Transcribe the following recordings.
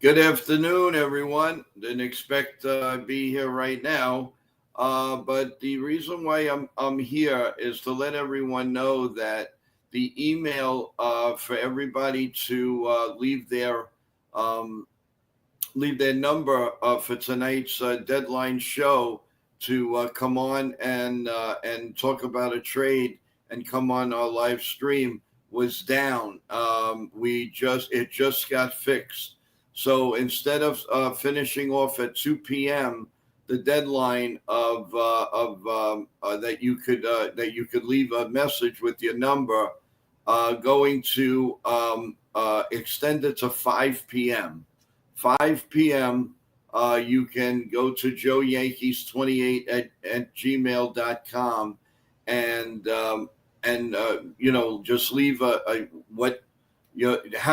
Good afternoon, everyone. Didn't expect to be here right now, but the reason why I'm here is to let everyone know that the email for everybody to um, leave their number for tonight's deadline show to come on and talk about a trade and come on our live stream was down. It just got fixed. So instead of finishing off at 2 p.m., the deadline of that you could leave a message with your number, going to extend it to 5 p.m. 5 p.m. You can go to Joe Yankees 28 at gmail.com and just leave how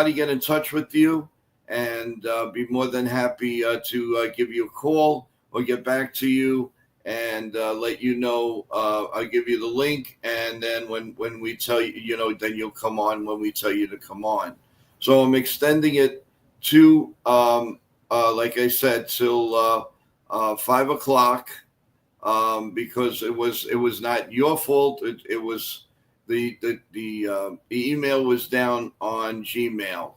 to get in touch with you, and be more than happy to give you a call or get back to you and let you know. I'll give you the link, and then when we tell you, then you'll come on when we tell you to come on. So I'm extending it to, like I said, till 5 o'clock, because it was not your fault. It was the email was down on Gmail.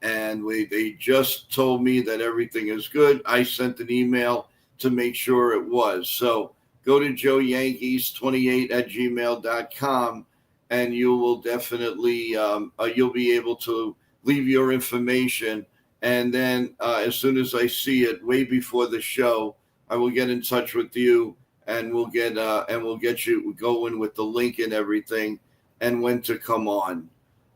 And they just told me that everything is good. I sent an email to make sure it was. So go to Joe Yankees 28 at gmail.com, and you will definitely, you'll be able to leave your information. And then as soon as I see it, way before the show, I will get in touch with you, and we'll get you going with the link and everything and when to come on.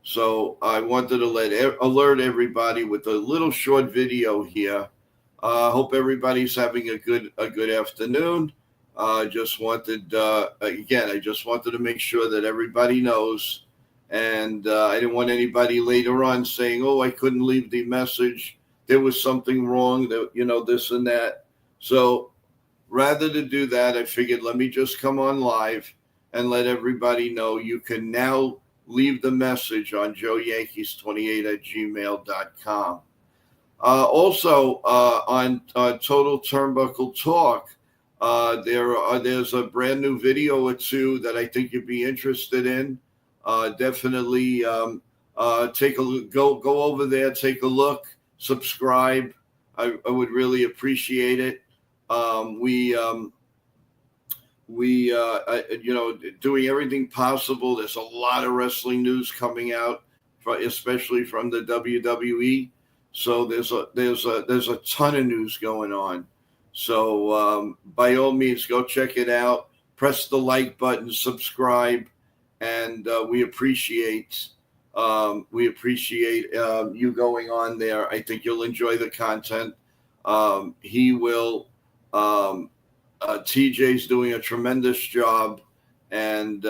So I wanted to alert everybody with a little short video here. Hope everybody's having a good afternoon. I just wanted to make sure that everybody knows, and I didn't want anybody later on saying, "Oh, I couldn't leave the message. There was something wrong. That this and that." So rather to do that, I figured let me just come on live and let everybody know you can now leave the message on Joe Yankees 28 at gmail.com. Also, on Total Turnbuckle Talk, there's a brand new video or two that I think you'd be interested in. Definitely take a look, go over there, take a look, subscribe. I would really appreciate it. Doing everything possible. There's a lot of wrestling news coming out, especially from the WWE. So there's a ton of news going on. So by all means, go check it out. Press the like button, subscribe, and we appreciate you going on there. I think you'll enjoy the content. He will. TJ's doing a tremendous job, and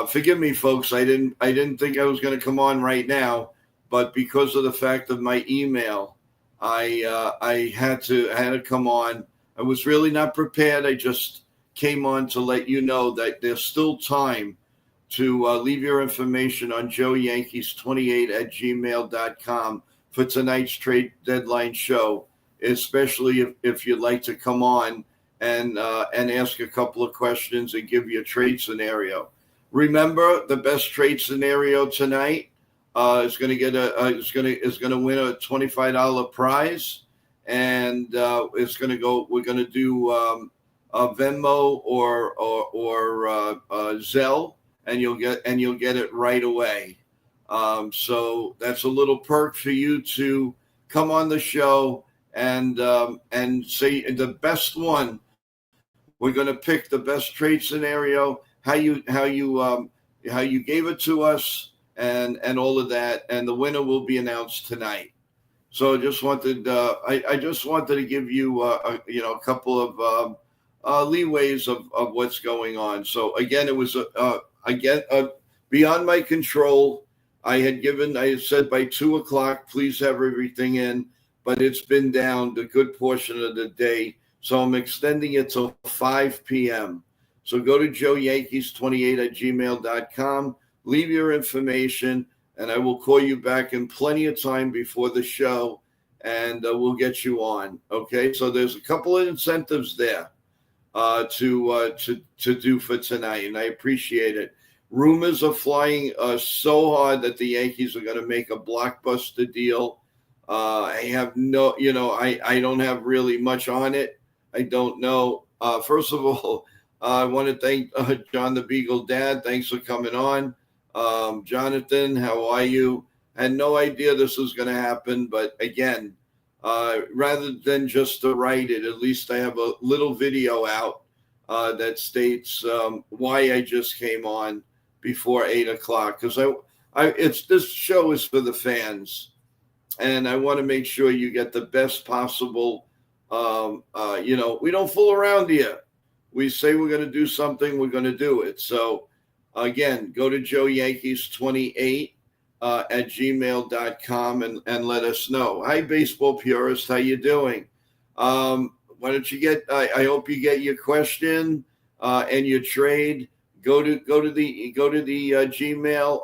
forgive me, folks. I didn't think I was going to come on right now, but because of the fact of my email, I had to come on. I was really not prepared. I just came on to let you know that there's still time to leave your information on Joe Yankees 28 at gmail.com for tonight's trade deadline show, especially if you'd like to come on and ask a couple of questions and give you a trade scenario. Remember, the best trade scenario tonight is going to win a $25 prize, and it's going to go. We're going to do a Venmo or Zelle, and you'll get it right away. So that's a little perk for you to come on the show and say the best one. We're going to pick the best trade scenario, how you gave it to us, and all of that, and the winner will be announced tonight. So I just wanted to give you a couple of leeways of what's going on. So again, it was beyond my control. I had said by 2 o'clock, please have everything in, but it's been down the good portion of the day. So I'm extending it till 5 p.m. So go to Joe Yankees 28 at gmail.com, leave your information, and I will call you back in plenty of time before the show, and we'll get you on. Okay, so there's a couple of incentives there to do for tonight, and I appreciate it. Rumors are flying so hard that the Yankees are going to make a blockbuster deal. I have no, I don't have really much on it. I don't know. First of all, I want to thank John the Beagle Dad. Thanks for coming on. Jonathan, how are you? I had no idea this was going to happen, but again, rather than just to write it, at least I have a little video out that states why I just came on before 8 o'clock, because this show is for the fans, and I want to make sure you get the best possible. We don't fool around here. We say we're going to do something, we're going to do it. So again, go to Joe Yankees 28 at gmail.com and let us know. Hi, baseball purist. How you doing? Why don't you I hope you get your question and your trade. Go to the Gmail.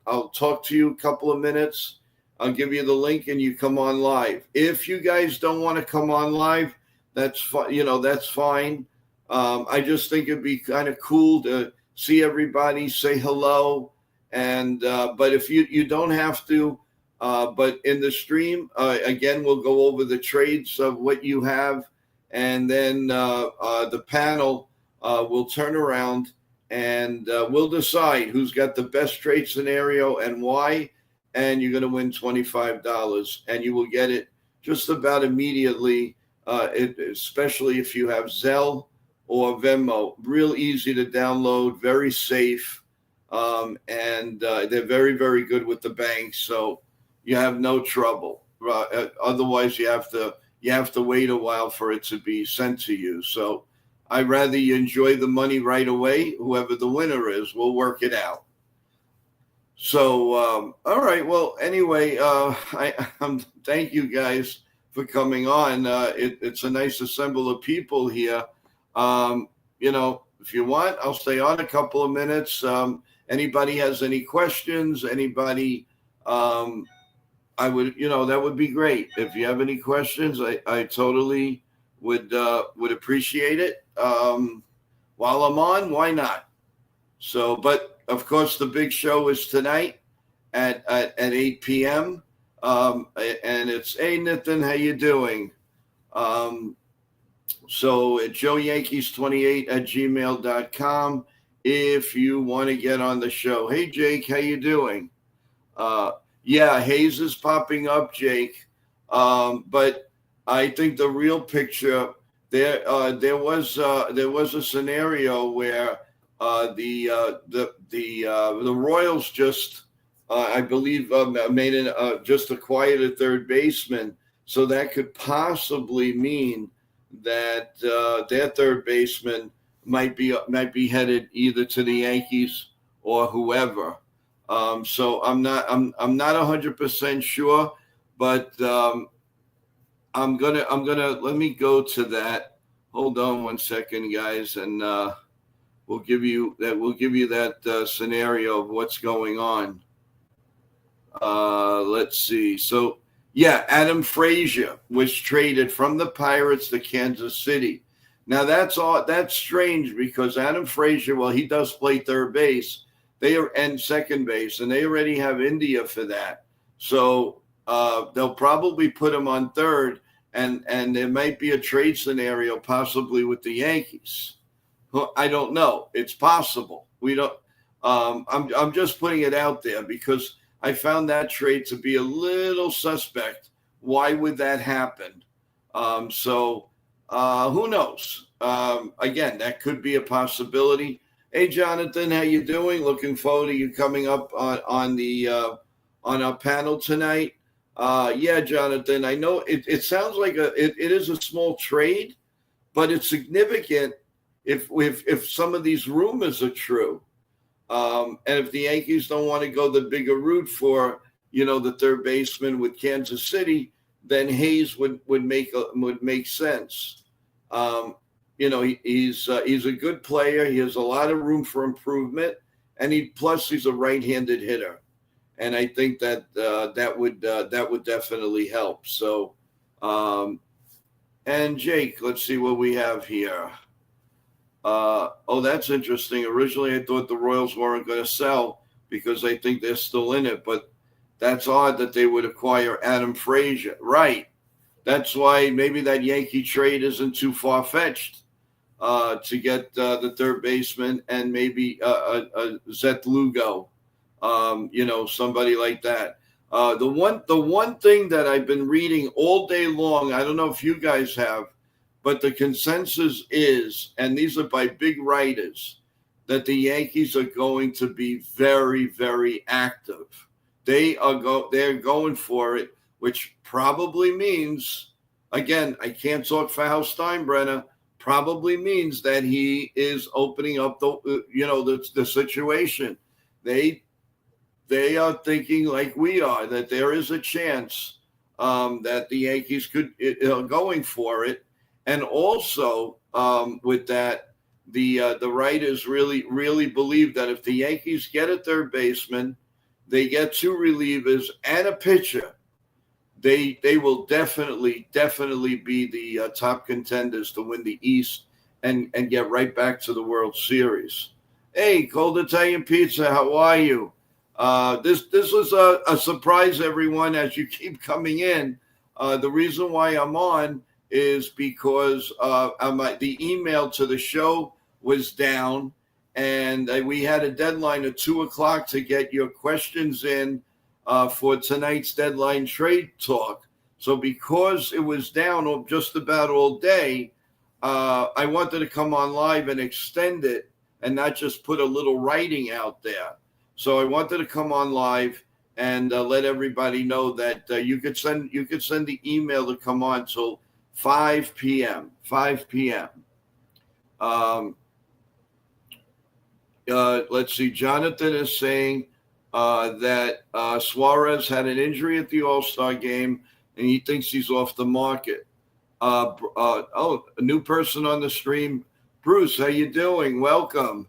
I'll talk to you a couple of minutes. I'll give you the link and you come on live. If you guys don't want to come on live, that's fine. That's fine. I just think it'd be kind of cool to see everybody, say hello. And but if you don't have to, but in the stream, again, we'll go over the trades of what you have. And then the panel will turn around and we'll decide who's got the best trade scenario and why. And you're going to win $25, and you will get it just about immediately, especially if you have Zelle or Venmo. Real easy to download, very safe, and they're very, very good with the banks, so you have no trouble. Otherwise, you have to wait a while for it to be sent to you. So I'd rather you enjoy the money right away. Whoever the winner is, we'll work it out. So, all right. Well, anyway, thank you guys for coming on. It's a nice assemble of people here. If you want, I'll stay on a couple of minutes. Anybody has any questions? Anybody? I would, that would be great. If you have any questions, I totally would appreciate it. While I'm on, why not? So, but. Of course, the big show is tonight at 8 p.m. And it's, hey, Nathan, how you doing? So at joeyankees28 at gmail.com if you want to get on the show. Hey, Jake, how you doing? Yeah, Hayes is popping up, Jake. But I think the real picture, there was a scenario where the Royals just, I believe, just acquired a third baseman, so that could possibly mean that their third baseman might be headed either to the Yankees or whoever. So I'm not 100% sure, but I'm gonna let me go to that. Hold on one second, guys, and we'll give you that scenario of what's going on. Let's see. So, yeah, Adam Frazier was traded from the Pirates to Kansas City. Now that's strange because Adam Frazier, well, he does play third base. And second base, and they already have India for that. So they'll probably put him on third, and there might be a trade scenario possibly with the Yankees. I don't know. It's possible. We don't. I'm just putting it out there because I found that trade to be a little suspect. Why would that happen? So who knows? Again, that could be a possibility. Hey, Jonathan, how you doing? Looking forward to you coming up on our panel tonight. Yeah, Jonathan, I know it sounds like it is a small trade, but it's significant if some of these rumors are true. And if the Yankees don't want to go the bigger route for, the third baseman with Kansas City, then Hayes would make sense. He's a good player. He has a lot of room for improvement, and he's a right-handed hitter. and I think that that would definitely help. So, and Jake, let's see what we have here. Oh, that's interesting. Originally, I thought the Royals weren't going to sell because I think they're still in it, but that's odd that they would acquire Adam Frazier. Right. That's why maybe that Yankee trade isn't too far-fetched to get the third baseman and maybe Zeth Lugo, somebody like that. The one thing that I've been reading all day long, I don't know if you guys have, but the consensus is, and these are by big writers, that the Yankees are going to be very, very active. They're going for it, which probably means, again, I can't talk for Hal Steinbrenner, probably means that he is opening up the situation. They are thinking like we are, that there is a chance that the Yankees could going for it. And also with that, the writers really believe that if the Yankees get a third baseman, they get two relievers and a pitcher, they will definitely be the top contenders to win the East and get right back to the World Series. Hey, Cold Italian Pizza, how are you? This was a surprise, everyone, as you keep coming in. The reason why I'm on is because the email to the show was down, and we had a deadline of 2:00 to get your questions in for tonight's deadline trade talk. So because it was down just about all day, I wanted to come on live and extend it and not just put a little writing out there. So I wanted to come on live and let everybody know that you could send the email to come on till 5 p.m. 5 p.m. Let's see. Jonathan is saying that Suarez had an injury at the All-Star game, and he thinks he's off the market. A new person on the stream. Bruce, how you doing? Welcome.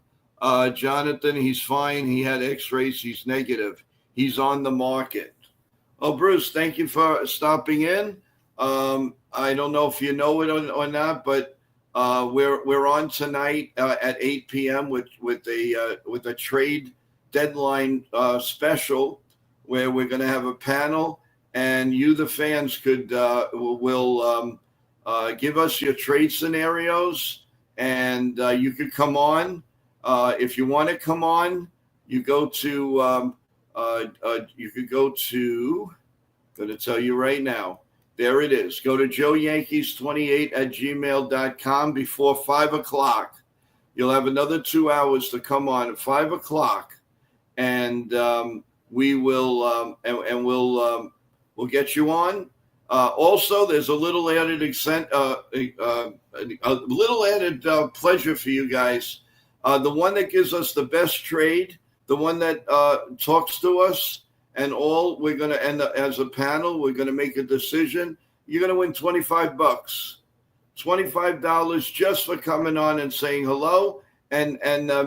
Jonathan, he's fine. He had x-rays. He's negative. He's on the market. Oh, Bruce, thank you for stopping in. I don't know if you know it or not, but we're on tonight at 8 p.m. with a trade deadline special where we're going to have a panel, and you, the fans, will give us your trade scenarios, and you could come on. If you want to come on, you go to you could go to. I'm going to tell you right now. There it is. Go to joeyankees28@gmail.com before 5 o'clock. You'll have another 2 hours to come on at 5 o'clock, and we will we'll get you on. Also, there's a little added pleasure for you guys. The one that gives us the best trade, the one that talks to us. And all we're going to end up as a panel, we're going to make a decision. You're going to win $25, $25 just for coming on and saying hello and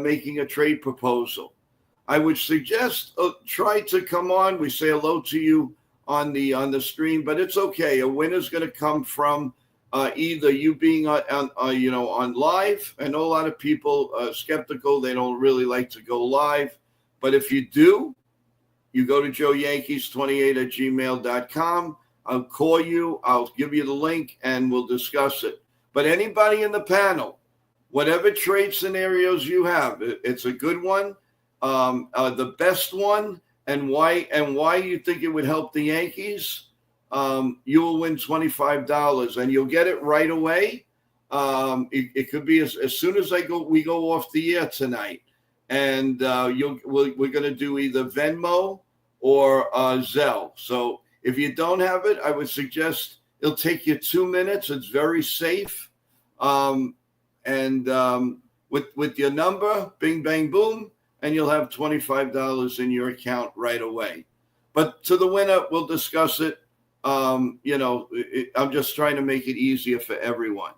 making a trade proposal. I would suggest try to come on. We say hello to you on the stream, but it's okay. A winner's going to come from either you being on live. I know a lot of people are skeptical; they don't really like to go live, but if you do. You go to joeyankees28@gmail.com. I'll call you. I'll give you the link, and we'll discuss it. But anybody in the panel, whatever trade scenarios you have, it's a good one, the best one, and why you think it would help the Yankees, you will win $25, and you'll get it right away. It could be as soon as we go off the air tonight. And we're going to do either Venmo or Zelle. So if you don't have it, I would suggest it'll take you 2 minutes. It's very safe. With your number, bing, bang, boom, and you'll have $25 in your account right away. But to the winner, we'll discuss it. I'm just trying to make it easier for everyone.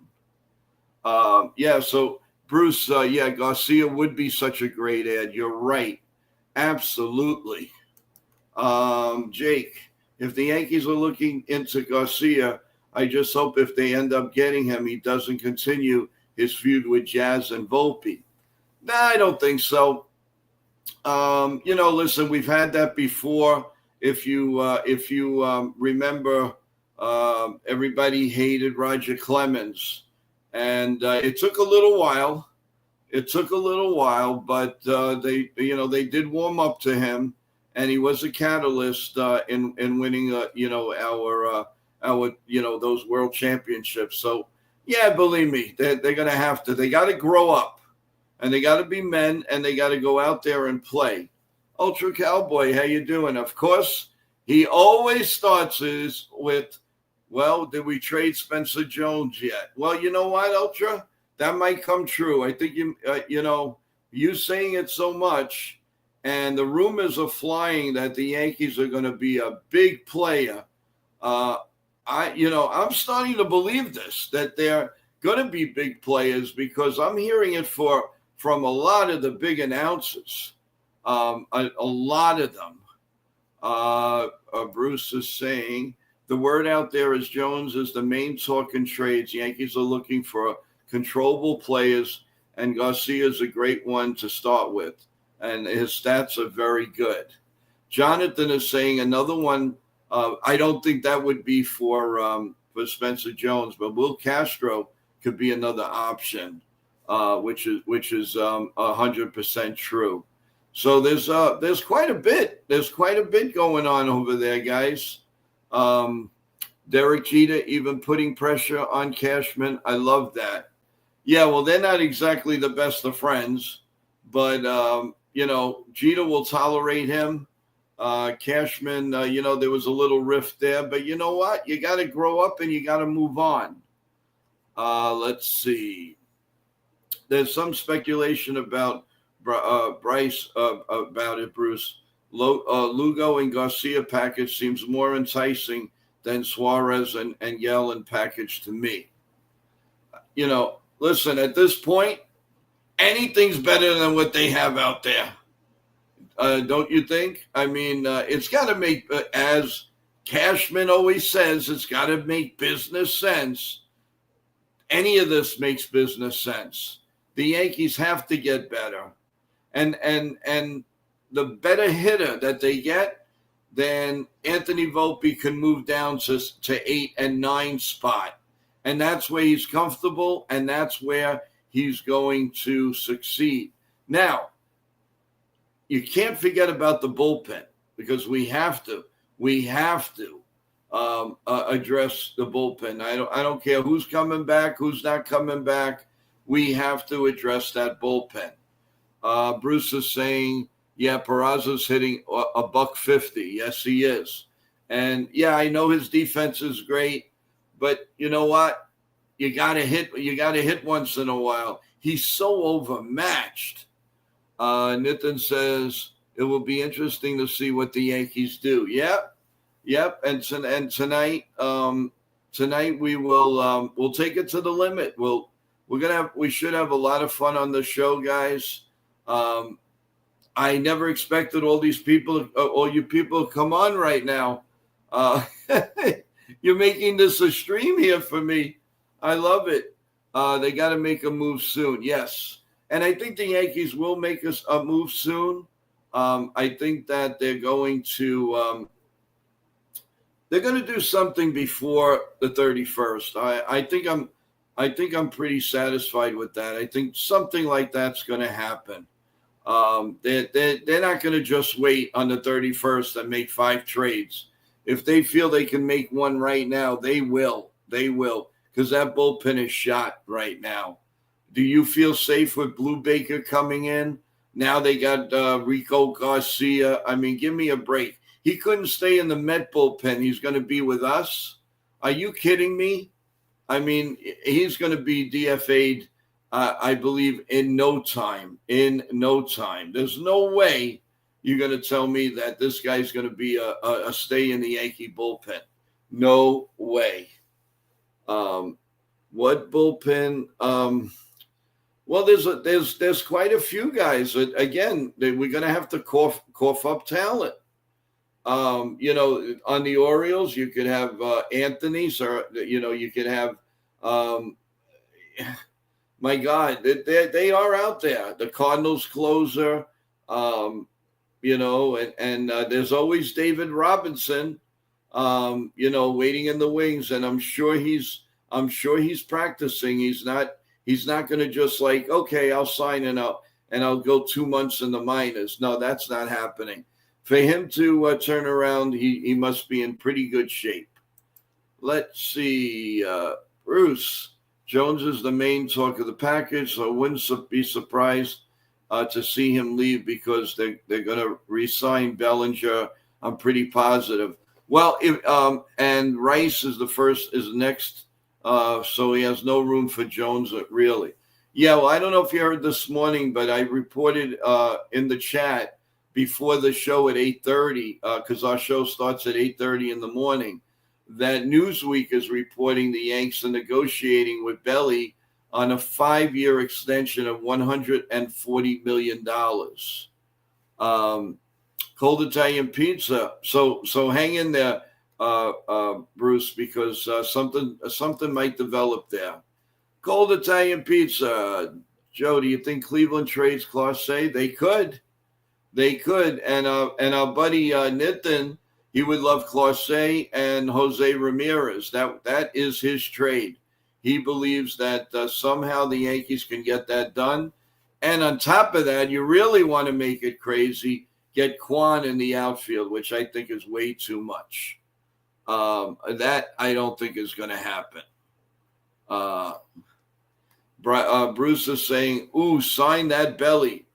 So Bruce, Garcia would be such a great ad. You're right. Absolutely. Jake, if the Yankees are looking into Garcia, I just hope if they end up getting him, he doesn't continue his feud with Jazz and Volpe. Nah, I don't think so. Listen, we've had that before. If you remember, everybody hated Roger Clemens, and it took a little while. It took a little while, but they did warm up to him, and he was a catalyst in winning our those world championships. So yeah, believe me, they're going to have to. They got to grow up, and they got to be men, and they got to go out there and play. Ultra Cowboy, how you doing? Of course, he always starts with, well, did we trade Spencer Jones yet? Well, you know what, Ultra? That might come true. I think you saying it so much, and the rumors are flying that the Yankees are going to be a big player. I'm starting to believe this, that they're going to be big players, because I'm hearing it from a lot of the big announcers, a lot of them. Bruce is saying the word out there is Jones is the main talk in trades. Yankees are looking for controllable players, and Garcia is a great one to start with, and his stats are very good. Jonathan is saying another one. I don't think that would be for Spencer Jones, but Will Castro could be another option, which is 100% true. So there's quite a bit. There's quite a bit going on over there, guys. Derek Jeter even putting pressure on Cashman. I love that. Yeah, well, they're not exactly the best of friends, but Jeter will tolerate him. Cashman, there was a little rift there, but you know what? You got to grow up and you got to move on. Let's see. There's some speculation about Bryce about it, Bruce. Lugo and Garcia package seems more enticing than Suarez and Yellen package to me. Listen, at this point, anything's better than what they have out there. Don't you think? I mean, it's got to make, as Cashman always says, it's got to make business sense. Any of this makes business sense. The Yankees have to get better. And the better hitter that they get, then Anthony Volpe can move down to 8 and 9 spot. And that's where he's comfortable, and that's where he's going to succeed. Now, you can't forget about the bullpen, because we have to address the bullpen. I don't care who's coming back, who's not coming back. We have to address that bullpen. Bruce is saying, yeah, Peraza's hitting a $150. Yes, he is. And yeah, I know his defense is great, but you know what? You gotta hit once in a while. He's so overmatched. Nitin says it will be interesting to see what the Yankees do. Yep. And tonight we will we'll take it to the limit. We should have a lot of fun on the show, guys. I never expected all you people to come on right now. You're making this a stream here for me. I love it. They got to make a move soon. Yes. And I think the Yankees will make us a move soon. I think that they're going to do something before the 31st. I think I'm pretty satisfied with that. I think something like that's going to happen. They're not going to just wait on the 31st and make 5 trades. If they feel they can make one right now, they will. They will, because that bullpen is shot right now. Do you feel safe with Blue Baker coming in? Now they got Rico Garcia. I mean, give me a break. He couldn't stay in the Met bullpen. He's going to be with us. Are you kidding me? I mean, he's going to be DFA'd, I believe, in no time. There's no way you're going to tell me that this guy's going to be a stay in the Yankee bullpen. No way. What bullpen? Well, there's quite a few guys. Again, we're going to have to cough up talent. On the Orioles, you could have Anthony's, or you could have. Um, my God, they are out there. The Cardinals closer, and there's always David Robinson, waiting in the wings, and I'm sure he's practicing. He's not going to just like, okay, I'll sign and I'll go 2 months in the minors. No, that's not happening. For him to turn around, he must be in pretty good shape. Let's see, Bruce. Jones is the main talk of the package, so I wouldn't be surprised to see him leave because they're going to re-sign Bellinger. I'm pretty positive. Well, and Rice is next, so he has no room for Jones really. Yeah, well, I don't know if you heard this morning, but I reported in the chat before the show at 8:30 because our show starts at 8:30 in the morning. That Newsweek is reporting the Yanks are negotiating with Belly on a 5-year extension of $140 million. Cold Italian pizza. So hang in there, Bruce, because something might develop there. Cold Italian pizza. Joe, do you think Cleveland trades Clase? They could. And our buddy Nitin, he would love Clase and Jose Ramirez. That is his trade. He believes that somehow the Yankees can get that done. And on top of that, you really want to make it crazy, get Kwan in the outfield, which I think is way too much. That I don't think is going to happen. Bruce is saying, ooh, sign that Belly.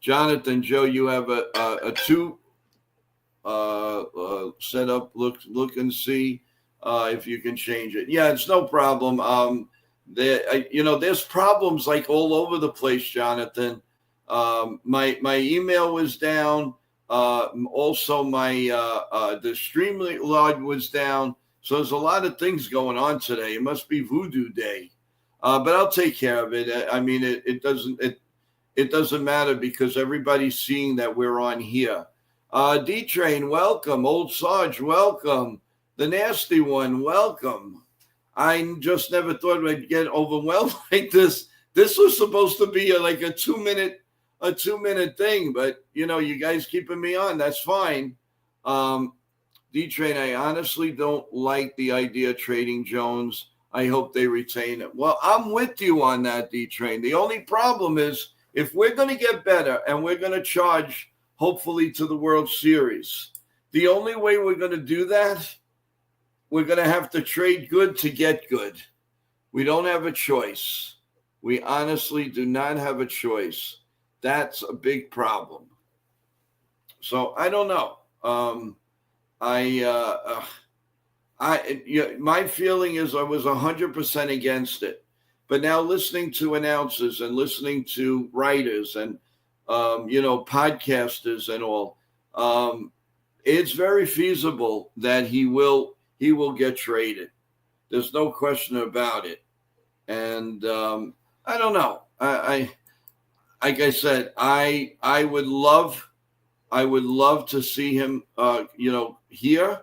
Jonathan, Joe, you have a two set up. Look and see if you can change it. Yeah, it's no problem. There's problems like all over the place, Jonathan. My email was down. Also, the Streamlord was down. So there's a lot of things going on today. It must be Voodoo Day, but I'll take care of it. I mean, it doesn't matter because everybody's seeing that we're on here. D-Train, welcome. Old Sarge, welcome. The Nasty One, welcome. I just never thought I'd get overwhelmed like this. This was supposed to be like a 2-minute thing, but you guys keeping me on. That's fine. D-Train, I honestly don't like the idea of trading Jones. I hope they retain it. Well, I'm with you on that, D-Train. The only problem is if we're going to get better and we're going to charge, hopefully, to the World Series, the only way we're going to do that, we're going to have to trade good to get good. We don't have a choice. We honestly do not have a choice. That's a big problem. So I don't know. My feeling is I was 100% against it. But now listening to announcers and listening to writers and, podcasters and all, it's very feasible that he will get traded. There's no question about it. And I don't know. Like I said, I would love to see him, here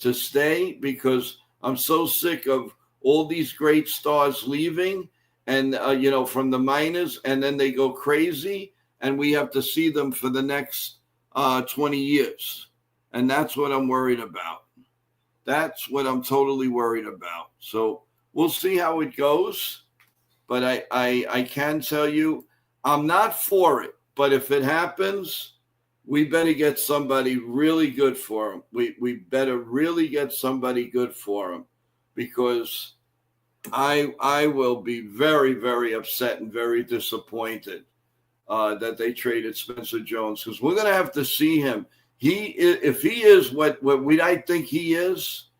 to stay because I'm so sick of all these great stars leaving and, from the minors, and then they go crazy and we have to see them for the next 20 years. And that's what I'm worried about. That's what I'm totally worried about. So we'll see how it goes. But I can tell you, I'm not for it. But if it happens, we better get somebody really good for him. We better really get somebody good for him because I will be very, very upset and very disappointed that they traded Spencer Jones because we're going to have to see him. If he is what I think he is,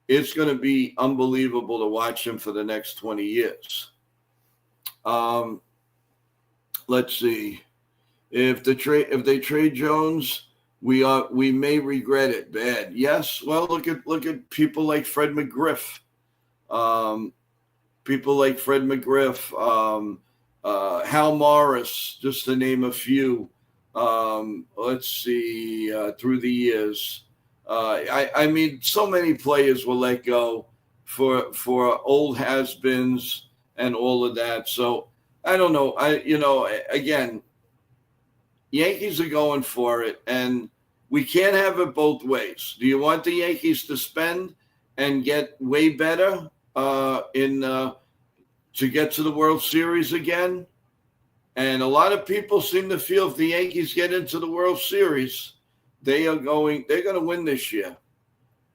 it's going to be unbelievable to watch him for the next 20 years. Let's see. If they trade Jones, we may regret it bad. Yes. Well, look at people like Fred McGriff. Hal Morris, just to name a few. Let's see, through the years. I mean, so many players will let go for old has-beens and all of that. So I don't know. Again, Yankees are going for it, and we can't have it both ways. Do you want the Yankees to spend and get way better to get to the World Series again? And a lot of people seem to feel if the Yankees get into the World Series, they're going to win this year.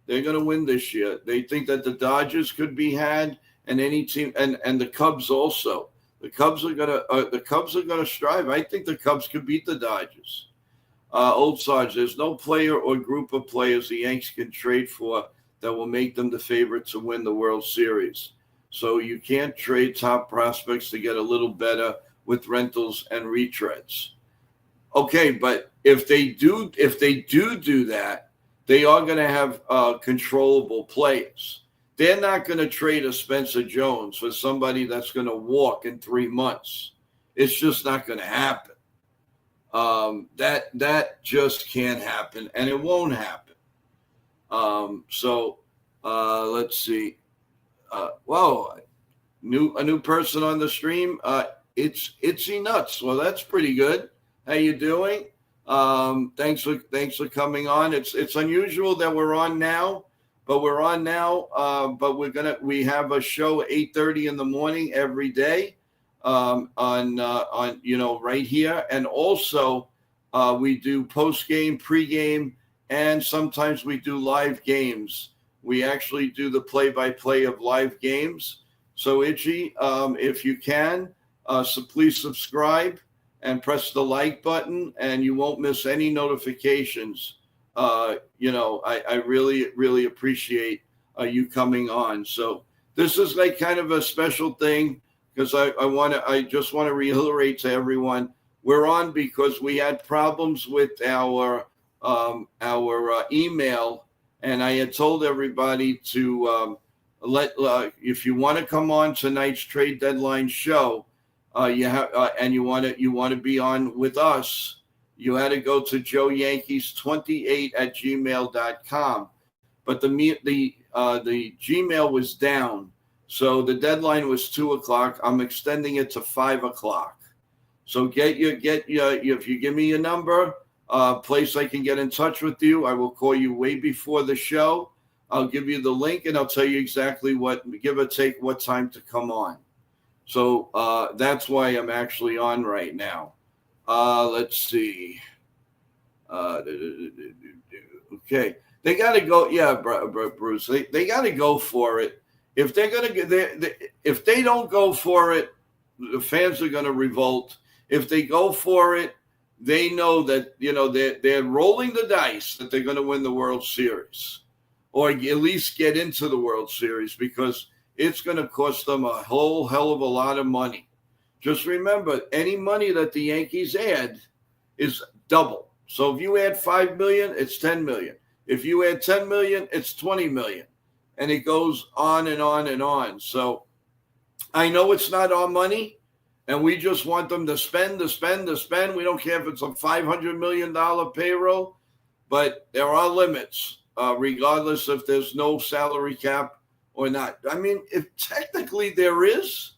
They're going to win this year. They think that the Dodgers could be had, and any team, and the Cubs also. The Cubs are gonna strive. I think the Cubs could beat the Dodgers. Old Sarge, there's no player or group of players the Yanks can trade for that will make them the favorite to win the World Series. So you can't trade top prospects to get a little better with rentals and retreads. Okay, but if they do that, they are going to have controllable players. They're not going to trade a Spencer Jones for somebody that's going to walk in 3 months. It's just not going to happen. That just can't happen, and it won't happen. Let's see. Whoa, a new person on the stream. It's Itchy Nuts. Well, that's pretty good. How you doing? Thanks for coming on. It's unusual that we're on now. But we're on now. But we have a show at 8:30 in the morning every day, on right here, and also we do post game, pre-game, and sometimes we do live games. We actually do the play-by-play of live games. So Itchy, if you can, so please subscribe and press the like button, and you won't miss any notifications. I really, really appreciate you coming on. So this is like kind of a special thing because I just want to reiterate to everyone, we're on because we had problems with our email, and I had told everybody to if you want to come on tonight's trade deadline show, and you want to be on with us, you had to go to joeyankees28@gmail.com. But the Gmail was down, so the deadline was 2:00. I'm extending it to 5:00. So if you give me your number, place I can get in touch with you. I will call you way before the show. I'll give you the link, and I'll tell you exactly give or take what time to come on. So that's why I'm actually on right now. Let's see. Okay, they got to go. Yeah, Bruce, they got to go for it. If they're gonna if they don't go for it, the fans are gonna revolt. If they go for it, they know that they're rolling the dice that they're gonna win the World Series, or at least get into the World Series, because it's going to cost them a whole hell of a lot of money. Just remember, any money that the Yankees add is double. So if you add $5 million, it's $10 million. If you add $10 million, it's $20 million. And it goes on and on and on. So I know it's not our money, and we just want them to spend. We don't care if it's a $500 million payroll, but there are limits, regardless if there's no salary cap or not. I mean, if technically there is,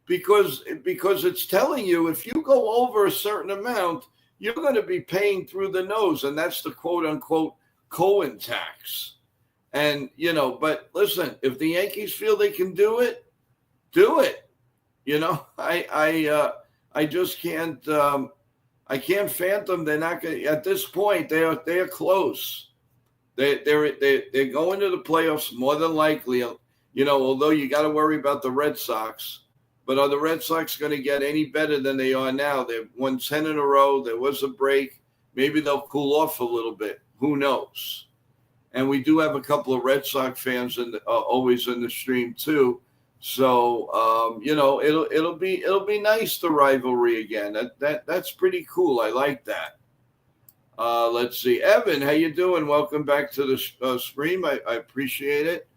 because it's telling you if you go over a certain amount, you're going to be paying through the nose, and that's the quote unquote Cohen tax. And but listen, if the Yankees feel they can do it, do it. I just can't. I can't fathom they're not going. At this point, they are close. They're going to the playoffs more than likely. Although you got to worry about the Red Sox, but are the Red Sox going to get any better than they are now? They've won 10 in a row. There was a break. Maybe they'll cool off a little bit. Who knows? And we do have a couple of Red Sox fans always in the stream too. So it'll be nice, the rivalry again. That's pretty cool. I like that. Let's see. Evan, how you doing? Welcome back to the stream. I appreciate it.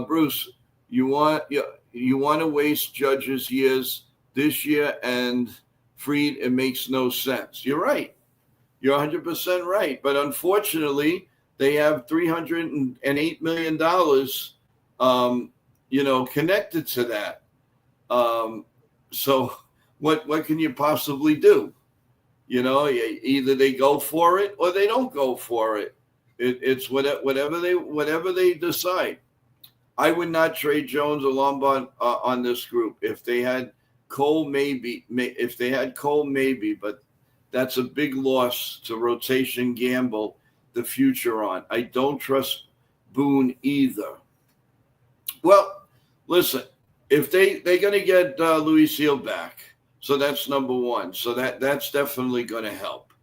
Bruce, you want to waste Judge's years this year and Fried? It makes no sense. You're right. You're 100% right. But unfortunately, they have $308 million, connected to that. So what can you possibly do? Either they go for it or they don't go for it. It's whatever they decide. I would not trade Jones or Lombard on this group. If they had Cole, maybe. If they had Cole, maybe. But that's a big loss to rotation gamble the future on. I don't trust Boone either. Well, listen, if they're going to get Louis Seal back, so that's number one. So that's definitely going to help.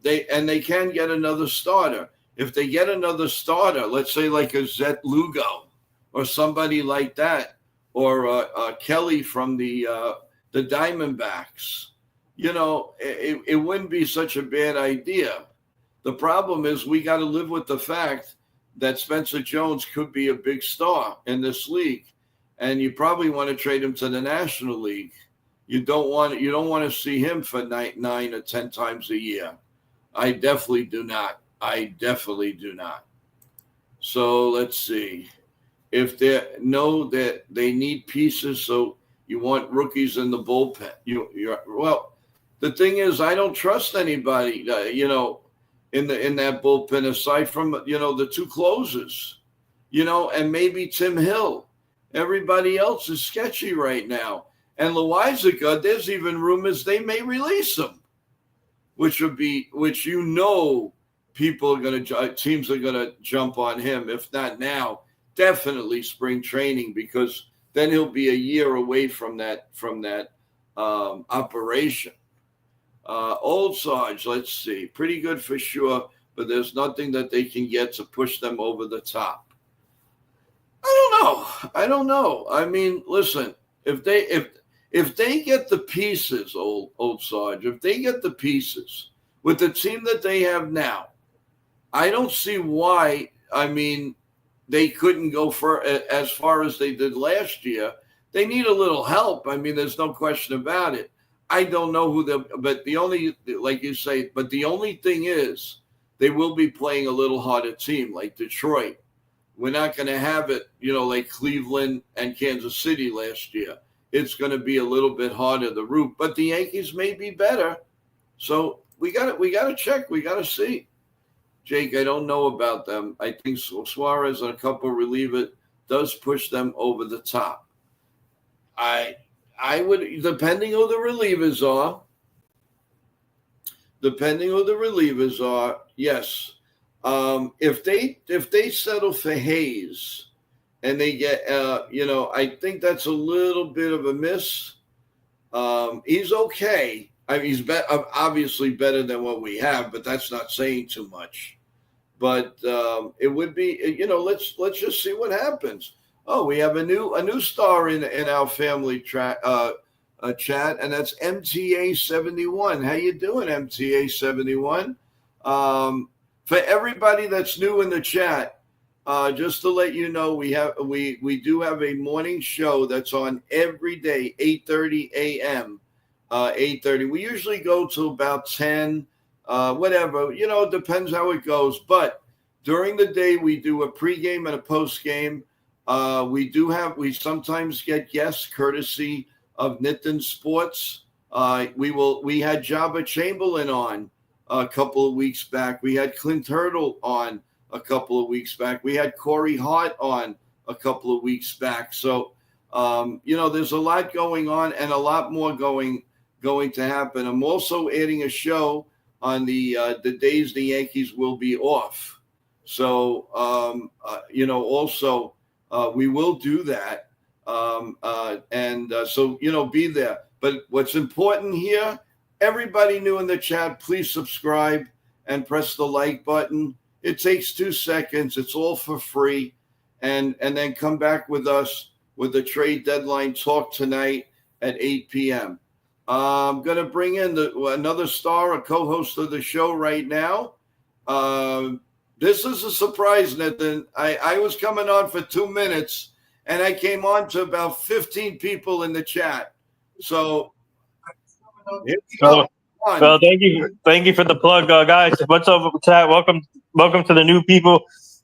They can get another starter. If they get another starter, let's say like a Zet Lugo or somebody like that, or Kelly from the Diamondbacks, it wouldn't be such a bad idea. The problem is we got to live with the fact that Spencer Jones could be a big star in this league, and you probably want to trade him to the National League. You don't want to see him for 9 or 10 times a year. I definitely do not. So let's see. If they know that they need pieces, so you want rookies in the bullpen. Well, the thing is, I don't trust anybody, in that bullpen aside from the two closers, and maybe Tim Hill. Everybody else is sketchy right now. And Loizaga, there's even rumors they may release him, which people are going to, teams are going to jump on him. If not now, definitely spring training, because then he'll be a year away from that operation. Old Sarge, let's see, pretty good for sure, but there's nothing that they can get to push them over the top. I don't know. I mean, listen, if they get the pieces, old Sarge, if they get the pieces with the team that they have now, I don't see why. I mean, they couldn't go for as far as they did last year. They need a little help. I mean, there's no question about it. I don't know but the only, like you say, but the only thing is they will be playing a little harder team like Detroit. We're not going to have it, like Cleveland and Kansas City last year. It's going to be a little bit harder the route, but the Yankees may be better. So we got to check. We got to see. Jake, I don't know about them. I think Suarez and a couple of relievers does push them over the top. I would, depending who the relievers are, yes. If they settle for Hayes and they get, I think that's a little bit of a miss. He's okay. I mean, he's obviously better than what we have, but that's not saying too much. But it would be, let's just see what happens. Oh, we have a new star in our family chat, and that's MTA71. How you doing, MTA71? For everybody that's new in the chat, just to let you know, we do have a morning show that's on every day, 8:30 a.m. 8:30. We usually go to about 10, whatever. It depends how it goes. But during the day, we do a pregame and a postgame. We sometimes get guests courtesy of Nitin Sports. We had Jabba Chamberlain on a couple of weeks back. We had Clint Hurdle on a couple of weeks back. We had Corey Hart on a couple of weeks back. So, there's a lot going on and a lot more going to happen. I'm also adding a show on the days the Yankees will be off. So, we will do that. So, be there. But what's important here, everybody new in the chat, please subscribe and press the like button. It takes 2 seconds. It's all for free. And then come back with us with the trade deadline talk tonight at 8 p.m. I'm going to bring in another star, a co-host of the show right now. This is a surprise, Nathan. I was coming on for 2 minutes, and I came on to about 15 people in the chat. So here we go. Well, thank you for the plug, guys. What's up, chat? Welcome to the new people.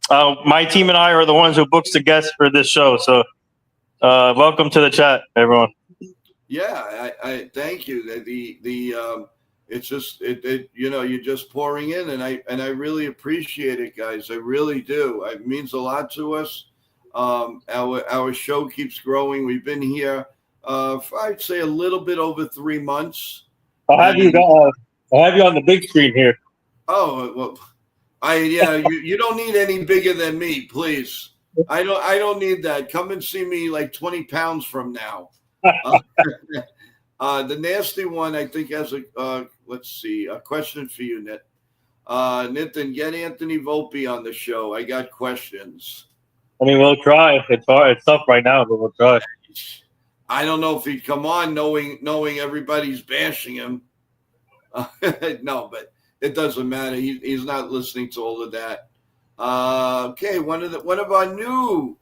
My team and I are the ones who books the guests for this show. So, welcome to the chat, everyone. Yeah, I thank you. It's just you're just pouring in, and I really appreciate it, guys. I really do. It means a lot to us. Our show keeps growing. We've been here, I'd say a little bit over 3 months. I'll have you on the big screen here. Oh well, you don't need any bigger than me, please. I don't need that. Come and see me like 20 pounds from now. The nasty one, I think, has let's see, a question for you, Nit. Nitin, get Anthony Volpe on the show. I got questions. I mean, we'll try. It's hard. It's tough right now, but we'll try. I don't know if he'd come on knowing everybody's bashing him. No, but it doesn't matter. He's not listening to all of that. Okay, one of our new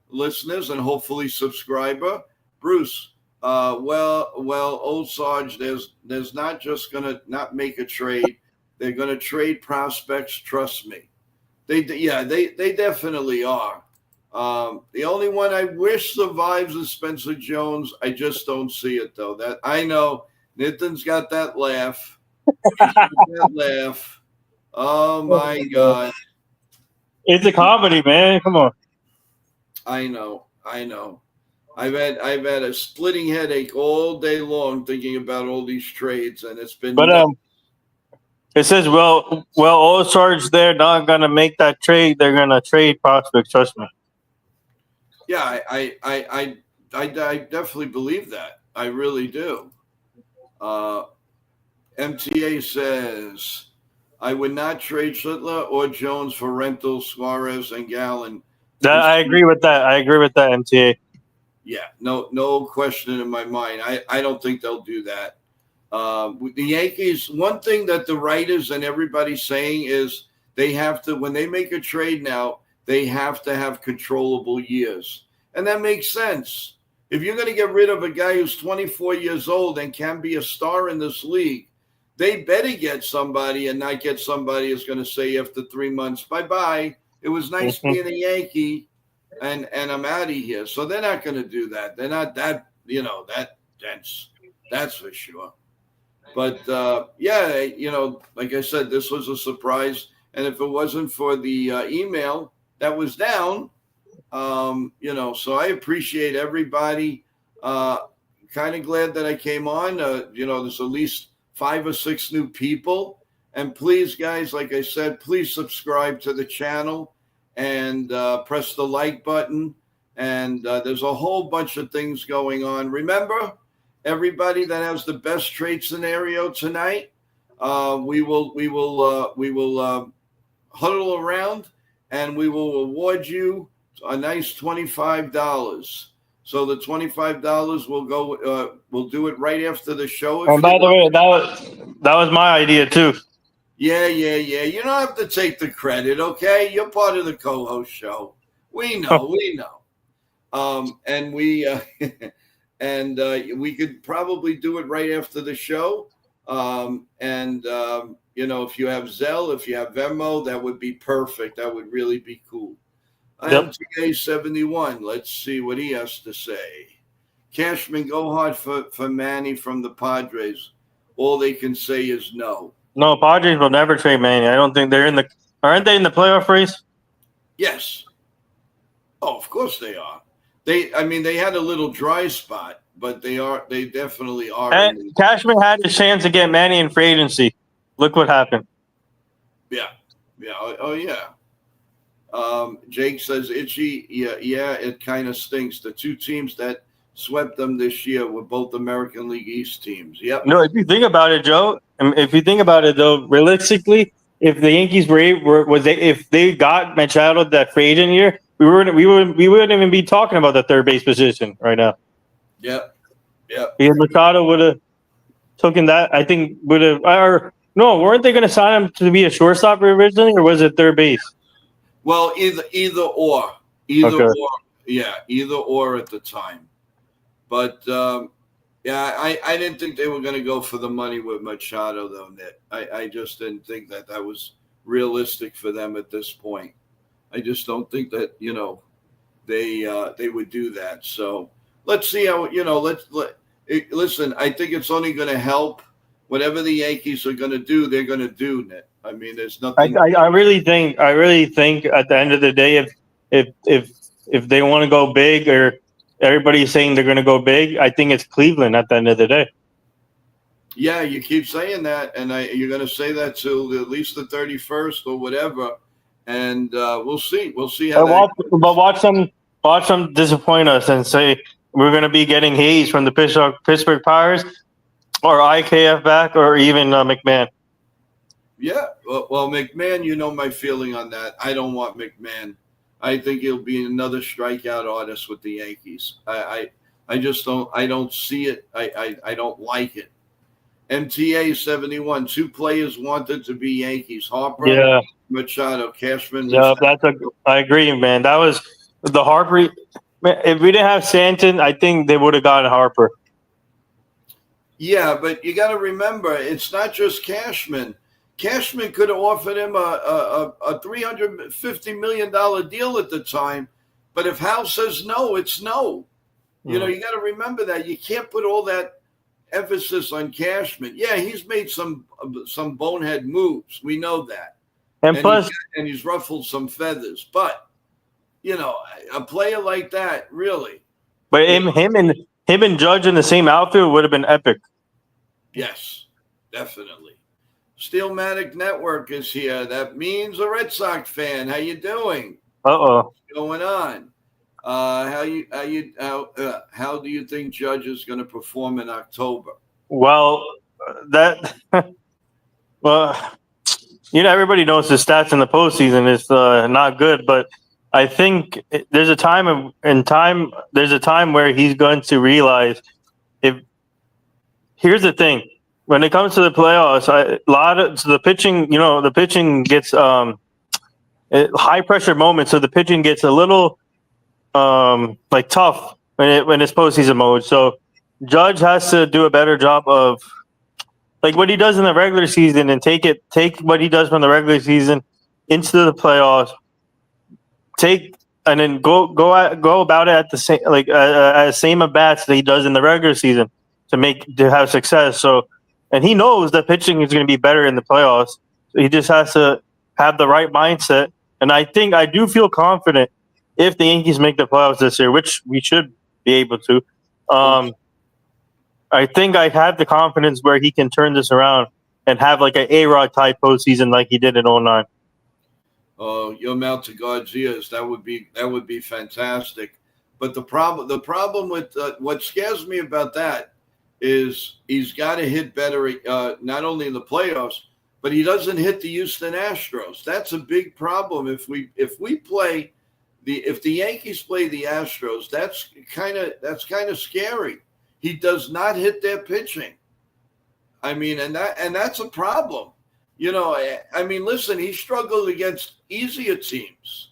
listeners and hopefully subscriber, Bruce. Old Sarge, there's not just gonna not make a trade. They're gonna trade prospects. Trust me. They definitely are. The only one I wish survives is Spencer Jones. I just don't see it though. That I know. Nitin's got that laugh. Oh my God. It's a comedy, man. Come on. I know. I've had a splitting headache all day long thinking about all these trades, and it's been. But it says, Old Sarge, they're not gonna make that trade. They're gonna trade prospects. Trust me. Yeah, I definitely believe that. I really do. MTA says, I would not trade Schlittler or Jones for rental, Suarez, and Gallen. I agree with that. MTA. Yeah, no question in my mind. I don't think they'll do that. The Yankees, one thing that the writers and everybody's saying is they have to, when they make a trade now, they have to have controllable years. And that makes sense. If you're going to get rid of a guy who's 24 years old and can be a star in this league, they better get somebody and not get somebody who's going to say after 3 months, bye-bye. It was nice being a Yankee, and I'm out of here. So they're not going to do that. They're not that, that dense. That's for sure. But, like I said, this was a surprise. And if it wasn't for the email that was down, so I appreciate everybody. Kind of glad that I came on. There's at least 5 or 6 new people. And please, guys, like I said, please subscribe to the channel and press the like button. And there's a whole bunch of things going on. Remember, everybody that has the best trade scenario tonight, we will huddle around and we will award you a nice $25. So the $25 will go. We'll do it right after the show. And by the way, that was my idea too. Yeah. You don't have to take the credit, okay? You're part of the co-host show. We know. And we we could probably do it right after the show. If you have Zelle, if you have Venmo, that would be perfect. That would really be cool. MTA 71. Let's see what he has to say. Cashman, go hard for Manny from the Padres. All they can say is no. No, Padres will never trade Manny. I don't think they're in the. Aren't they in the playoff race? Yes. Oh, of course they are. They had a little dry spot, but they definitely are. And Cashman had his chance to get Manny in free agency. Look what happened. Yeah. Oh yeah. Jake says, Itchy, yeah, it kind of stinks. The 2 teams that swept them this year were both American League East teams. Yep. No, if you think about it, Joe, though, realistically, if the Yankees if they got Machado that free agent year, we wouldn't even be talking about the third base position right now. Yep. Because Machado would have taken that. I think no, weren't they going to sign him to be a shortstop originally, or was it third base? Well, either or. Either or at the time. But Yeah, I didn't think they were going to go for the money with Machado, though, Nick. I just didn't think that was realistic for them at this point. I just don't think that they would do that. So let's see how listen. I think it's only going to help. Whatever the Yankees are going to do, they're going to do, Nick. I mean, there's nothing. I really think at the end of the day, if they want to go big, or everybody's saying they're going to go big, I think it's Cleveland at the end of the day. Yeah, you keep saying that, and you're going to say that till at least the 31st or whatever, and we'll see. We'll see how. But watch them disappoint us and say we're going to be getting Hayes from the Pittsburgh Pirates, or IKF back, or even McMahon. Yeah, well, McMahon, you know my feeling on that. I don't want McMahon. I think he'll be another strikeout artist with the Yankees. I just don't. I don't see it. I don't like it. MTA 71. Two players wanted to be Yankees. Harper, Yeah, Machado, Cashman. yeah, I agree, man. That was the Harper. Man, if we didn't have Stanton, I think they would have gotten Harper. Yeah, but you got to remember, it's not just Cashman. Cashman could have offered him a $350 million deal at the time, but if Hal says no, it's no. You know, you got to remember that. You can't put all that emphasis on Cashman. Yeah, he's made some bonehead moves. We know that. And plus, he's ruffled some feathers. But, a player like that, really. But him and Judge in the same outfield would have been epic. Yes, definitely. Steelmatic Network is here. That means a Red Sox fan. How you doing? What's going on? How do you think Judge is going to perform in October? Well, everybody knows the stats in the postseason is not good, but I think there's a time where he's going to realize here's the thing. When it comes to the playoffs, the pitching gets high pressure moments, so the pitching gets a little tough when it's postseason mode. So Judge has to do a better job of what he does in the regular season and take what he does from the regular season into the playoffs. And then go about it at the same as same at bats that he does in the regular season to have success. So. And he knows that pitching is going to be better in the playoffs. So he just has to have the right mindset. And I do feel confident if the Yankees make the playoffs this year, which we should be able to. I think I have the confidence where he can turn this around and have an A-Rod type postseason like he did in 2009. Oh, your mount to God's ears. That would be fantastic. But the problem with what scares me about that is he's got to hit better, not only in the playoffs, but he doesn't hit the Houston Astros. That's a big problem. If the Yankees play the Astros, that's kind of scary. He does not hit their pitching. I mean, and that's a problem. Listen, he struggled against easier teams,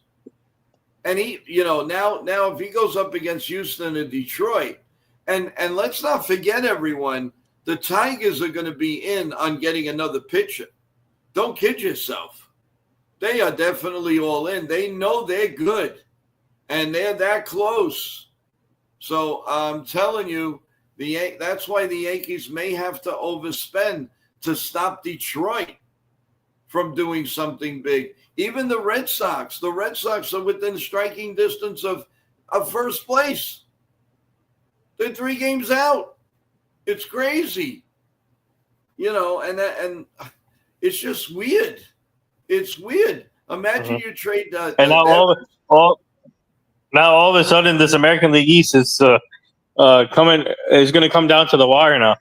and now if he goes up against Houston and Detroit. And let's not forget, everyone, the Tigers are going to be in on getting another pitcher. Don't kid yourself. They are definitely all in. They know they're good, and they're that close. So I'm telling you, that's why the Yankees may have to overspend to stop Detroit from doing something big. Even the Red Sox are within striking distance of first place. They're 3 games out. It's crazy, and it's just weird. It's weird. Imagine you trade and now all of a sudden this American League East is going to come down to the wire now.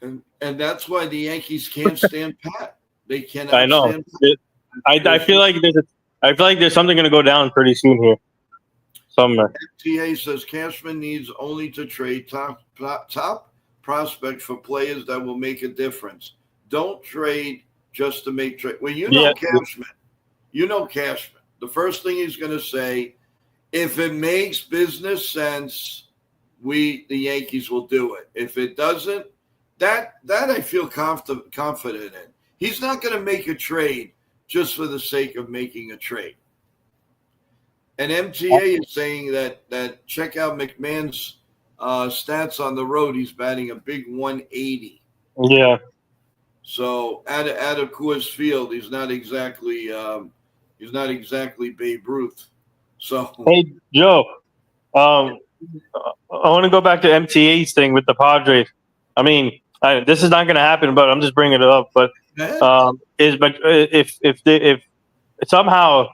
And that's why the Yankees can't stand pat. They cannot. I know. I feel like there's something going to go down pretty soon here. Somewhere. MTA says Cashman needs only to trade top prospect for players that will make a difference. Don't trade just to make trade. Well, Cashman. The first thing he's going to say, if it makes business sense, the Yankees will do it. If it doesn't, that I feel confident in. He's not going to make a trade just for the sake of making a trade. And MTA is saying that check out McMahon's stats on the road. He's batting a big 180. Yeah. So out of Coors Field, he's not exactly Babe Ruth. So Hey Joe, I want to go back to MTA's thing with the Padres. I mean, this is not going to happen, but I'm just bringing it up. But if somehow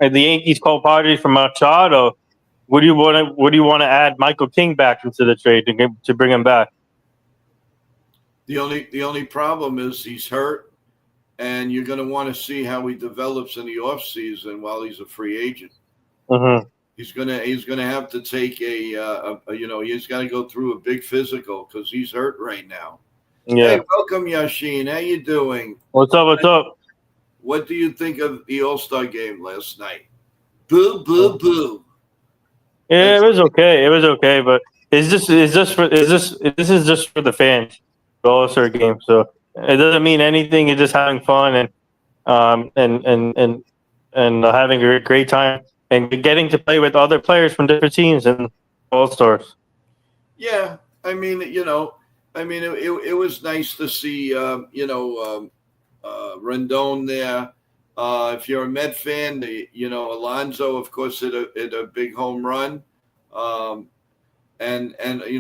the Yankees call Padres for Machado, would you want to add Michael King back into the trade to bring him back? The only problem is he's hurt, and you're going to want to see how he develops in the offseason while he's a free agent. Mm-hmm. He's gonna have to take he's got to go through a big physical because he's hurt right now. Yeah. Hey, welcome Yashin. How you doing? What's up? What do you think of the All-Star game last night? Boo, boo, boo. Yeah, it was okay, but this is just for the fans, the All-Star game. So it doesn't mean anything. It's just having fun and having a great time and getting to play with other players from different teams and All-Stars. Yeah, I mean, it was nice to see, Rendon there. If you're a Met fan, Alonso, of course, hit a big home run, and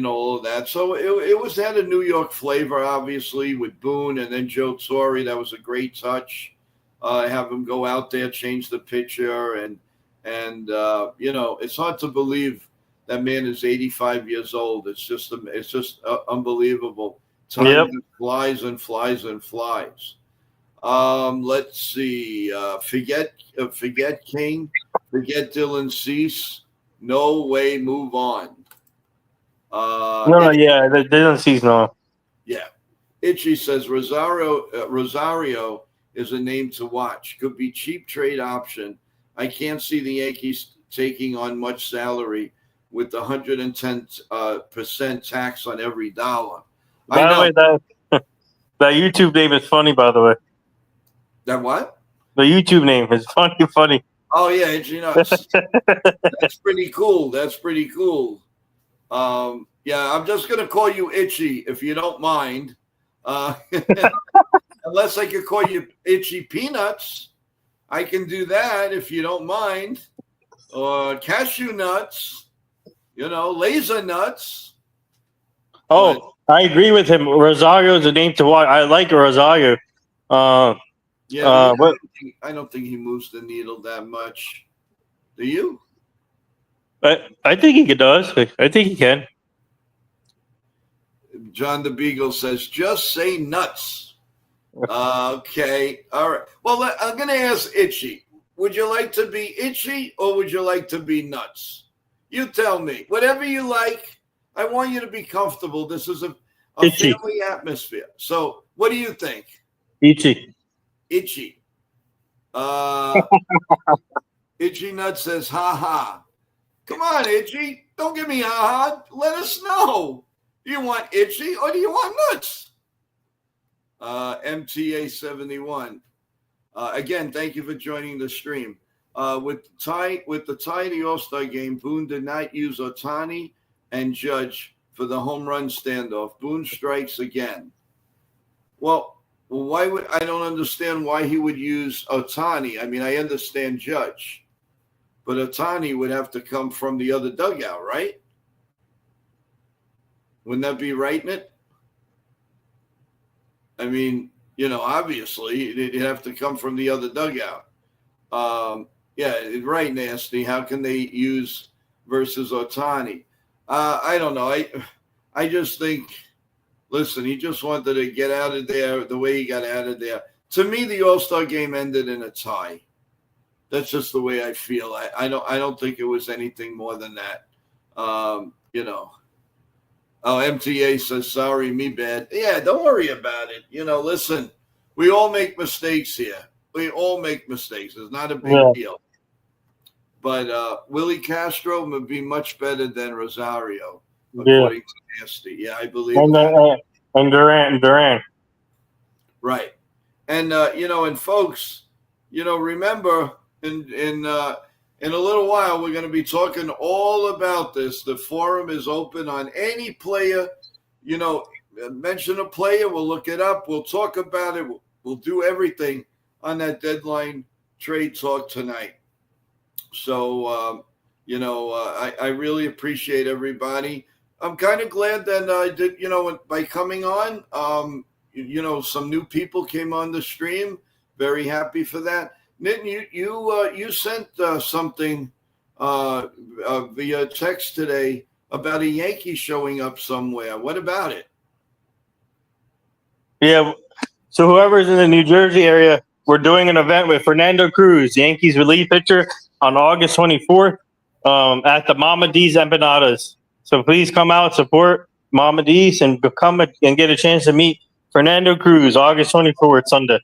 all of that. So it had a New York flavor, obviously, with Boone and then Joe Torre. That was a great touch. Have him go out there, change the pitcher, and it's hard to believe that man is 85 years old. It's just unbelievable. Time flies and flies and flies. Let's see. Forget King. Forget Dylan Cease. No way. Move on. Dylan Cease, no. Yeah. Itchy says Rosario is a name to watch. Could be cheap trade option. I can't see the Yankees taking on much salary with the 110% tax on every dollar. By the way, that YouTube name is funny, by the way. That what? The YouTube name is funny. Oh, yeah, Itchy Nuts. That's pretty cool. Yeah, I'm just going to call you Itchy if you don't mind. Unless I could call you Itchy Peanuts. I can do that if you don't mind. Or cashew nuts, laser nuts. Oh, I agree with him. Rosario is a name to watch. I like Rosario. I don't think he moves the needle that much. Do you? I think he does. I think he can. John the Beagle says, just say nuts. Okay. All right. Well, I'm going to ask Itchy. Would you like to be itchy or would you like to be nuts? You tell me. Whatever you like. I want you to be comfortable. This is a family atmosphere. So what do you think? Itchy. Itchy Nuts says, ha ha. Come on, Itchy. Don't give me ha ha. Let us know. Do you want itchy or do you want nuts? MTA 71. Again, thank you for joining the stream. With the tie of the All-Star game, Boone did not use Ohtani and Judge for the home run standoff. Boone strikes again. Well, why would I don't understand why he would use Ohtani. I mean, I understand Judge, but Ohtani would have to come from the other dugout, right? Wouldn't that be right in it? I mean, obviously it'd have to come from the other dugout. Right, Nasty. How can they use versus Ohtani? I don't know. I just think, listen, he just wanted to get out of there the way he got out of there. To me, the All-Star game ended in a tie. That's just the way I feel. I don't think it was anything more than that. Oh, MTA says, sorry, me bad. Yeah, don't worry about it. Listen, we all make mistakes here. We all make mistakes. It's not a big deal. But Willie Castro would be much better than Rosario, Yeah, according to Nasty. Yeah, I believe and that. Durant. Right. And and folks, remember in a little while we're going to be talking all about this. The forum is open on any player. Mention a player, we'll look it up, we'll talk about it, we'll do everything on that deadline trade talk tonight. So I really appreciate everybody. I'm kind of glad that I did, by coming on. Some new people came on the stream. Very happy for that. Nitin, you sent something via text today about a Yankee showing up somewhere. What about it? Yeah. So whoever's in the New Jersey area, we're doing an event with Fernando Cruz, Yankees relief pitcher, on August 24th at the Mama D's Empanadas. So please come out, support Mama D's, and come and get a chance to meet Fernando Cruz, August 24th, Sunday.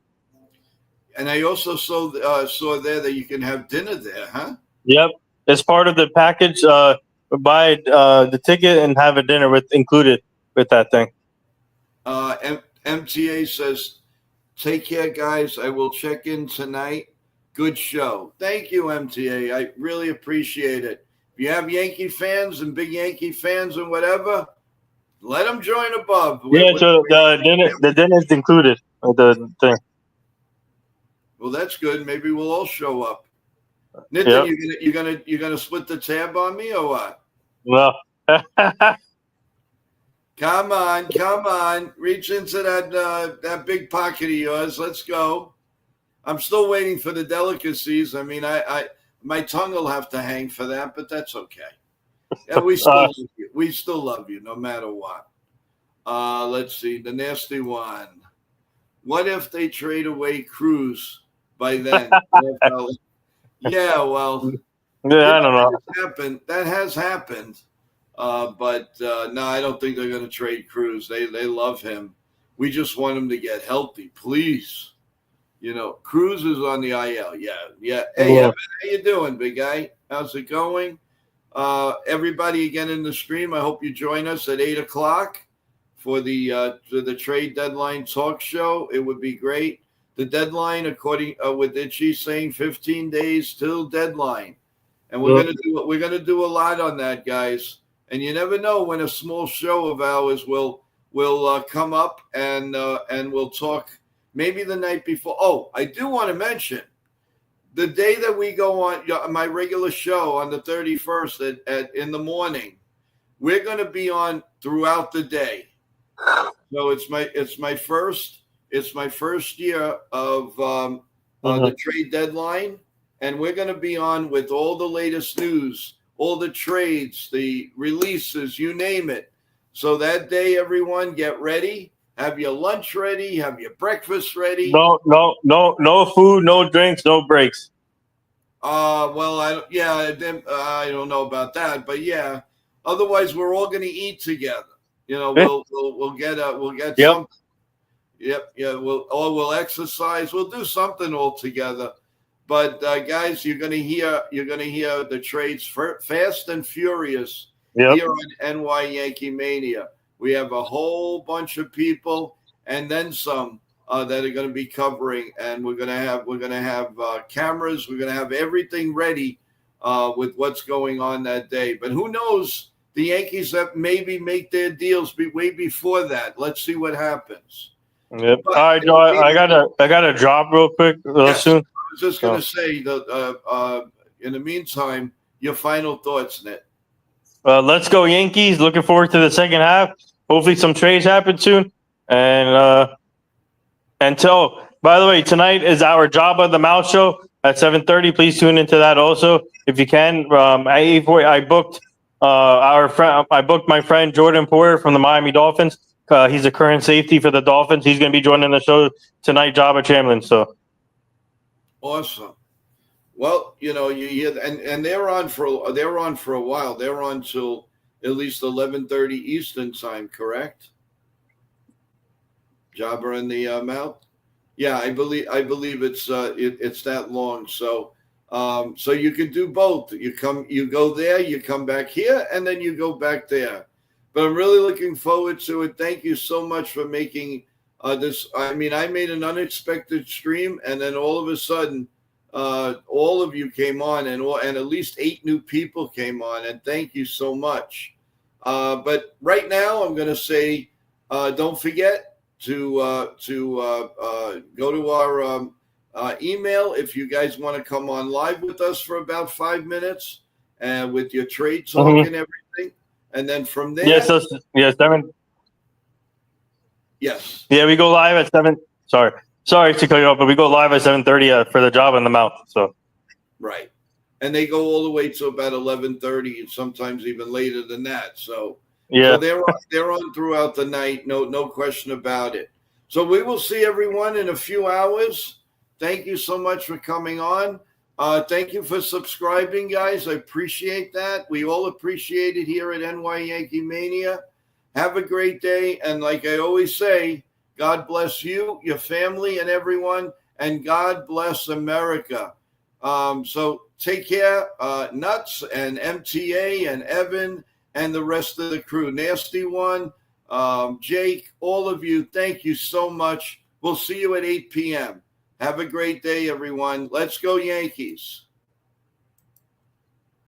And I also saw there that you can have dinner there, huh? Yep. As part of the package, buy the ticket and have a dinner included with that thing. MTA says, take care, guys. I will check in tonight. Good show. Thank you, MTA. I really appreciate it. If you have Yankee fans and big Yankee fans and whatever, let them join above. So the dinner's included with the thing. Well, that's good. Maybe we'll all show up. Nitin, yep. you're gonna split the tab on me or what? No. Come on. Reach into that big pocket of yours. Let's go. I'm still waiting for the delicacies. I mean, my tongue will have to hang for that, but that's okay. Yeah, we still love you no matter what. Let's see. The nasty one. What if they trade away Cruz by then? Yeah, well, yeah, I don't know. That has happened. But no, I don't think they're going to trade Cruz. They love him. We just want him to get healthy, please. Cruz is on the IL. Yeah. Hey, Evan, how you doing, big guy? How's it going? Everybody again in the stream, I hope you join us at 8:00 for the trade deadline talk show. It would be great. The deadline, according with Itchy saying 15 days till deadline. And we're gonna do a lot on that, guys. And you never know when a small show of ours will come up and we'll talk maybe the night before. Oh, I do want to mention the day that we go on my regular show on the 31st at in the morning. We're going to be on throughout the day. So it's my first year of the trade deadline, and we're going to be on with all the latest news, all the trades, the releases, you name it. So that day, everyone, get ready. Have your lunch ready. Have your breakfast ready. No food, no drinks, no breaks. Well, I don't know about that, but yeah. Otherwise, we're all going to eat together. We'll get yep. something. Yep. Yeah. We'll exercise. We'll do something all together. But guys, you're going to hear the trades fast and furious here on NY Yankee Mania. We have a whole bunch of people and then some that are going to be covering, and we're going to have cameras. We're going to have everything ready with what's going on that day. But who knows? The Yankees that maybe make their deals way before that. Let's see what happens. Yep. All right, Joe. I gotta drop real quick soon. I was just going to say that in the meantime, your final thoughts, Nit. Let's go Yankees. Looking forward to the second half. Hopefully some trades happen soon. And by the way, tonight is our Job of the Mouth show at 7:30. Please tune into that also if you can. I booked my friend Jordan Poyer from the Miami Dolphins. He's a current safety for the Dolphins. He's going to be joining the show tonight, Job of Chamberlain. So awesome. Well, you hear, and they're on for a while. They're on till at least 11:30 Eastern time, correct? Jobber in the mouth. Yeah, I believe it's that long. So So you can do both. You go there, you come back here, and then you go back there. But I'm really looking forward to it. Thank you so much for making this. I mean, I made an unexpected stream, and then all of a sudden, all of you came on, and at least 8 new people came on, and thank you so much. But right now, I'm going to say, don't forget to go to our email if you guys want to come on live with us for about 5 minutes, and with your trade talk and everything, and then from there, yes, 7. Yes. Yeah, we go live at 7. Sorry to cut you off, but we go live at 7:30 for the job in the mouth. So. Right. And they go all the way to about 11:30, and sometimes even later than that. So yeah, so they're on throughout the night. No question about it. So we will see everyone in a few hours. Thank you so much for coming on. Thank you for subscribing, guys. I appreciate that. We all appreciate it here at NY Yankee Mania. Have a great day. And like I always say, God bless you, your family, and everyone. And God bless America. So take care, Nuts and MTA and Evan and the rest of the crew. Nasty One, Jake, all of you, thank you so much. We'll see you at 8 p.m. Have a great day, everyone. Let's go Yankees.